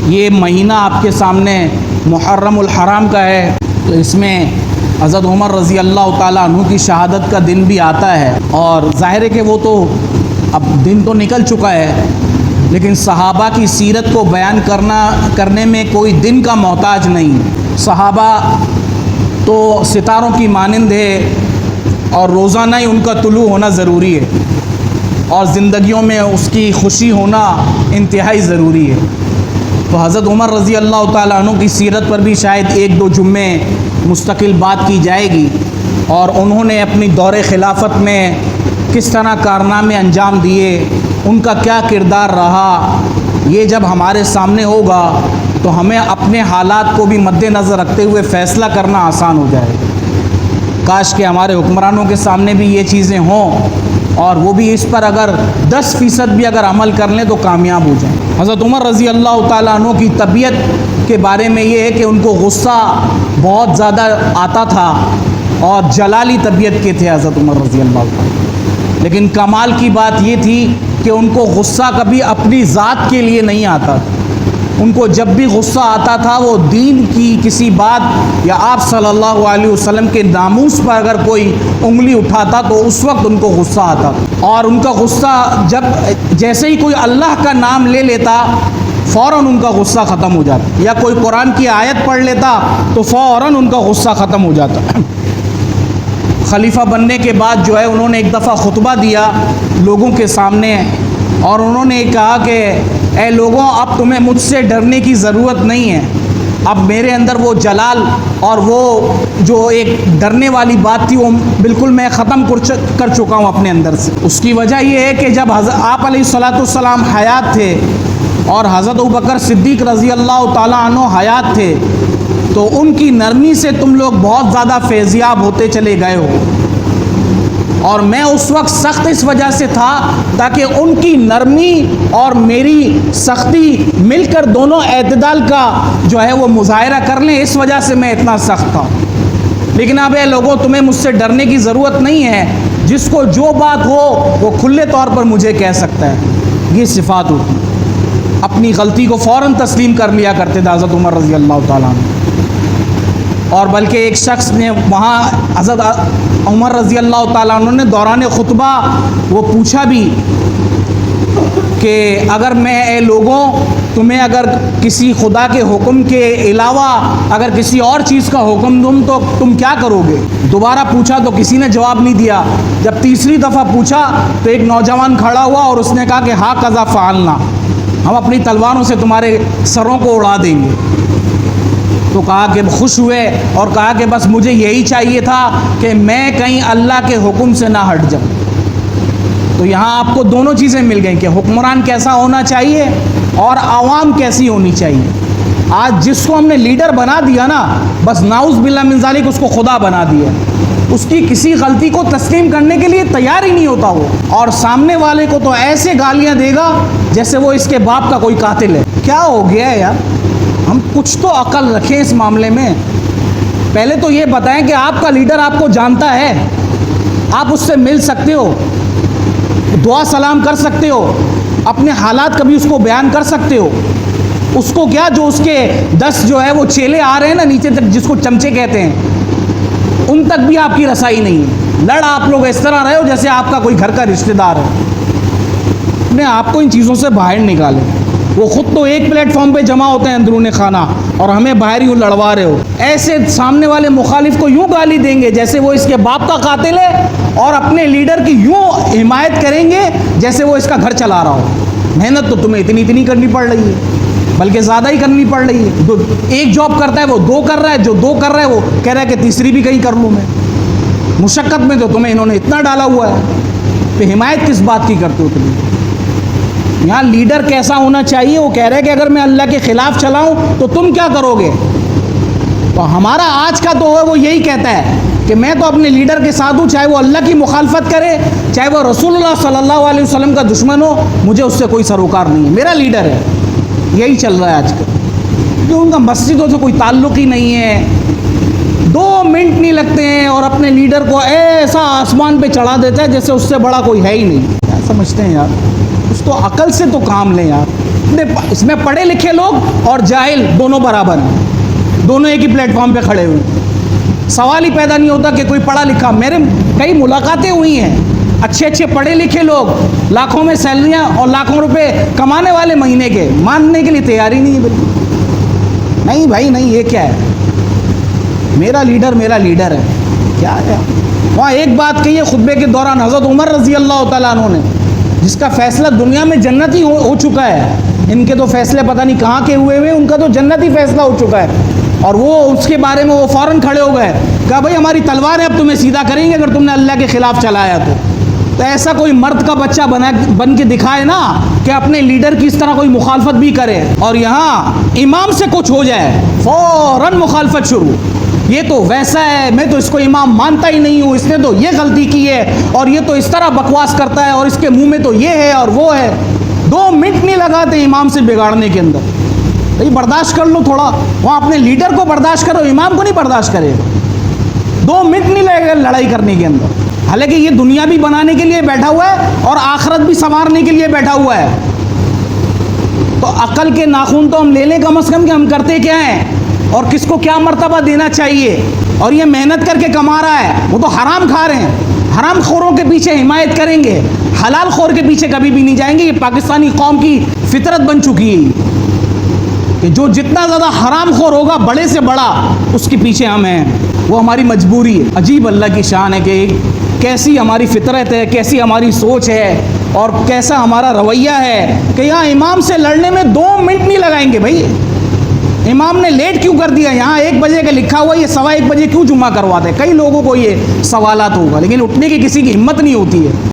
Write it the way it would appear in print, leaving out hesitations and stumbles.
یہ مہینہ آپ کے سامنے محرم الحرام کا ہے، تو اس میں حضرت عمر رضی اللہ تعالیٰ عنہ کی شہادت کا دن بھی آتا ہے، اور ظاہر ہے کہ وہ تو اب دن تو نکل چکا ہے، لیکن صحابہ کی سیرت کو بیان کرنے میں کوئی دن کا محتاج نہیں۔ صحابہ تو ستاروں کی مانند ہے، اور روزانہ ہی ان کا طلوع ہونا ضروری ہے، اور زندگیوں میں اس کی خوشی ہونا انتہائی ضروری ہے۔ تو حضرت عمر رضی اللہ تعالیٰ عنہ کی سیرت پر بھی شاید ایک دو جمعے مستقل بات کی جائے گی، اور انہوں نے اپنی دور خلافت میں کس طرح کارنامے انجام دیے، ان کا کیا کردار رہا، یہ جب ہمارے سامنے ہوگا تو ہمیں اپنے حالات کو بھی مد نظر رکھتے ہوئے فیصلہ کرنا آسان ہو جائے۔ کاش کہ ہمارے حکمرانوں کے سامنے بھی یہ چیزیں ہوں، اور وہ بھی اس پر اگر 10% بھی اگر عمل کر لیں تو کامیاب ہو جائیں۔ حضرت عمر رضی اللہ تعالیٰ عنہ کی طبیعت کے بارے میں یہ ہے کہ ان کو غصہ بہت زیادہ آتا تھا، اور جلالی طبیعت کے تھے حضرت عمر رضی اللہ تعالیٰ، لیکن کمال کی بات یہ تھی کہ ان کو غصہ کبھی اپنی ذات کے لیے نہیں آتا۔ ان کو جب بھی غصہ آتا تھا وہ دین کی کسی بات یا آپ صلی اللہ علیہ وسلم کے ناموس پر اگر کوئی انگلی اٹھاتا تو اس وقت ان کو غصہ آتا، اور ان کا غصہ جب جیسے ہی کوئی اللہ کا نام لے لیتا فوراً ان کا غصہ ختم ہو جاتا، یا کوئی قرآن کی آیت پڑھ لیتا تو فوراً ان کا غصہ ختم ہو جاتا۔ خلیفہ بننے کے بعد جو ہے انہوں نے ایک دفعہ خطبہ دیا لوگوں کے سامنے، اور انہوں نے کہا کہ اے لوگوں، اب تمہیں مجھ سے ڈرنے کی ضرورت نہیں ہے، اب میرے اندر وہ جلال اور وہ جو ایک ڈرنے والی بات تھی وہ بالکل میں ختم کر چکا ہوں اپنے اندر سے۔ اس کی وجہ یہ ہے کہ جب آپ علیہ الصلاۃ والسلام حیات تھے اور حضرت ابوبکر صدیق رضی اللہ تعالیٰ عنہ حیات تھے، تو ان کی نرمی سے تم لوگ بہت زیادہ فیضیاب ہوتے چلے گئے ہو، اور میں اس وقت سخت اس وجہ سے تھا تاکہ ان کی نرمی اور میری سختی مل کر دونوں اعتدال کا جو ہے وہ مظاہرہ کر لیں، اس وجہ سے میں اتنا سخت تھا۔ لیکن اب اے لوگوں، تمہیں مجھ سے ڈرنے کی ضرورت نہیں ہے، جس کو جو بات ہو وہ کھلے طور پر مجھے کہہ سکتا ہے۔ یہ صفات ہوتی، اپنی غلطی کو فوراً تسلیم کر لیا کرتے تھے حضرت عمر رضی اللہ تعالیٰ عنہ۔ اور بلکہ ایک شخص نے وہاں حضرت عمر رضی اللہ تعالیٰ عنہ نے دوران خطبہ وہ پوچھا بھی کہ اگر میں اے لوگوں تمہیں اگر کسی خدا کے حکم کے علاوہ اگر کسی اور چیز کا حکم دوں تو تم کیا کرو گے؟ دوبارہ پوچھا تو کسی نے جواب نہیں دیا۔ جب تیسری دفعہ پوچھا تو ایک نوجوان کھڑا ہوا اور اس نے کہا کہ ہاں قضا فعلنا، ہم اپنی تلواروں سے تمہارے سروں کو اڑا دیں گے۔ تو کہا کہ خوش ہوئے اور کہا کہ بس مجھے یہی چاہیے تھا کہ میں کہیں اللہ کے حکم سے نہ ہٹ جاؤں۔ تو یہاں آپ کو دونوں چیزیں مل گئیں کہ حکمران کیسا ہونا چاہیے اور عوام کیسی ہونی چاہیے۔ آج جس کو ہم نے لیڈر بنا دیا نا، بس نعوذ باللہ من ذالک اس کو خدا بنا دیا، اس کی کسی غلطی کو تسلیم کرنے کے لیے تیار ہی نہیں ہوتا وہ، اور سامنے والے کو تو ایسے گالیاں دے گا جیسے وہ اس کے باپ کا کوئی قاتل ہے۔ کیا ہو گیا ہے یار؟ ہم کچھ تو عقل رکھیں اس معاملے میں۔ پہلے تو یہ بتائیں کہ آپ کا لیڈر آپ کو جانتا ہے، آپ اس سے مل سکتے ہو، دعا سلام کر سکتے ہو، اپنے حالات کبھی اس کو بیان کر سکتے ہو۔ اس کو کیا جو اس کے 10 جو ہے وہ چیلے آ رہے ہیں نا نیچے تک، جس کو چمچے کہتے ہیں، ان تک بھی آپ کی رسائی نہیں ہے۔ لڑ آپ لوگ اس طرح رہے ہو جیسے آپ کا کوئی گھر کا رشتہ دار ہے۔ اپنے آپ کو ان چیزوں سے باہر نکالیں۔ وہ خود تو ایک پلیٹ فارم پہ جمع ہوتے ہیں اندرون خانہ، اور ہمیں باہر یوں لڑوا رہے ہو۔ ایسے سامنے والے مخالف کو یوں گالی دیں گے جیسے وہ اس کے باپ کا قاتل ہے، اور اپنے لیڈر کی یوں حمایت کریں گے جیسے وہ اس کا گھر چلا رہا ہو۔ محنت تو تمہیں اتنی کرنی پڑ رہی ہے، بلکہ زیادہ ہی کرنی پڑ رہی ہے۔ ایک جاب کرتا ہے وہ 2 کر رہا ہے، جو 2 کر رہا ہے وہ کہہ رہا ہے کہ تیسری بھی کہیں کر لوں میں۔ مشقت میں تو تمہیں انہوں نے اتنا ڈالا ہوا ہے، تو حمایت کس بات کی کرتے ہو تم؟ یہاں لیڈر کیسا ہونا چاہیے؟ وہ کہہ رہے کہ اگر میں اللہ کے خلاف چلاؤں تو تم کیا کرو گے؟ تو ہمارا آج کا تو وہ یہی کہتا ہے کہ میں تو اپنے لیڈر کے ساتھ ہوں، چاہے وہ اللہ کی مخالفت کرے، چاہے وہ رسول اللہ صلی اللہ علیہ وسلم کا دشمن ہو، مجھے اس سے کوئی سروکار نہیں ہے، میرا لیڈر ہے۔ یہی چل رہا ہے آج کل، کہ ان کا مسجدوں سے کوئی تعلق ہی نہیں ہے، 2 منٹ نہیں لگتے ہیں اور اپنے لیڈر کو ایسا آسمان پہ چڑھا دیتا ہے جیسے اس سے بڑا کوئی ہے ہی نہیں۔ کیا سمجھتے ہیں یار؟ اس تو عقل سے تو کام لیں یار۔ اس میں پڑھے لکھے لوگ اور جاہل دونوں برابر ہیں، دونوں ایک ہی پلیٹ فارم پہ کھڑے ہوئے ہیں۔ سوال ہی پیدا نہیں ہوتا کہ کوئی پڑھا لکھا، میرے کئی ملاقاتیں ہوئی ہیں، اچھے پڑھے لکھے لوگ لاکھوں میں سیلریاں اور لاکھوں روپے کمانے والے مہینے کے، ماننے کے لیے تیاری نہیں ہے بالکل، نہیں بھائی نہیں، یہ کیا ہے، میرا لیڈر ہے، کیا ہے۔ وہاں ایک بات کہی ہے خطبے کے دوران حضرت عمر رضی اللہ تعالیٰ عنہ نے، جس کا فیصلہ دنیا میں جنتی ہو چکا ہے، ان کے تو فیصلے پتہ نہیں کہاں کے ہوئے ہوئے، ان کا تو جنتی فیصلہ ہو چکا ہے، اور وہ اس کے بارے میں وہ فوراً کھڑے ہو گئے، کہا بھائی ہماری تلواریں اب تمہیں سیدھا کریں گے اگر تم نے اللہ کے خلاف چلایا تو ایسا کوئی مرد کا بچہ بن کے دکھائے نا کہ اپنے لیڈر کی اس طرح کوئی مخالفت بھی کرے، اور یہاں امام سے کچھ ہو جائے فوراً مخالفت شروع، یہ تو ویسا ہے، میں تو اس کو امام مانتا ہی نہیں ہوں، اس نے تو یہ غلطی کی ہے، اور یہ تو اس طرح بکواس کرتا ہے، اور اس کے منہ میں تو یہ ہے اور وہ ہے۔ 2 منٹ نہیں لگاتے امام سے بگاڑنے کے اندر، بھائی برداشت کر لو تھوڑا، وہاں اپنے لیڈر کو برداشت کرو، امام کو نہیں برداشت کرے، 2 منٹ نہیں لگے گا لڑائی کرنے کے اندر، حالانکہ یہ دنیا بھی بنانے کے لیے بیٹھا ہوا ہے اور آخرت بھی سنوارنے کے لیے بیٹھا ہوا ہے۔ تو عقل کے ناخن تو ہم لے لیں کم از کم کہ ہم کرتے کیا ہیں اور کس کو کیا مرتبہ دینا چاہیے، اور یہ محنت کر کے کما رہا ہے، وہ تو حرام کھا رہے ہیں، حرام خوروں کے پیچھے حمایت کریں گے، حلال خور کے پیچھے کبھی بھی نہیں جائیں گے۔ یہ پاکستانی قوم کی فطرت بن چکی ہے کہ جو جتنا زیادہ حرام خور ہوگا بڑے سے بڑا، اس کے پیچھے ہم ہیں، وہ ہماری مجبوری ہے۔ عجیب اللہ کی شان ہے کہ کیسی ہماری فطرت ہے، کیسی ہماری سوچ ہے، اور کیسا ہمارا رویہ ہے کہ یہاں امام سے لڑنے میں 2 منٹ نہیں لگائیں گے۔ بھائی امام نے لیٹ کیوں کر دیا، یہاں 1 بجے کا لکھا ہوا، یہ 1:15 بجے کیوں جمعہ کرواتے؟ کئی لوگوں کو یہ سوالات ہوگا، لیکن اٹھنے کی کسی کی ہمت نہیں ہوتی ہے۔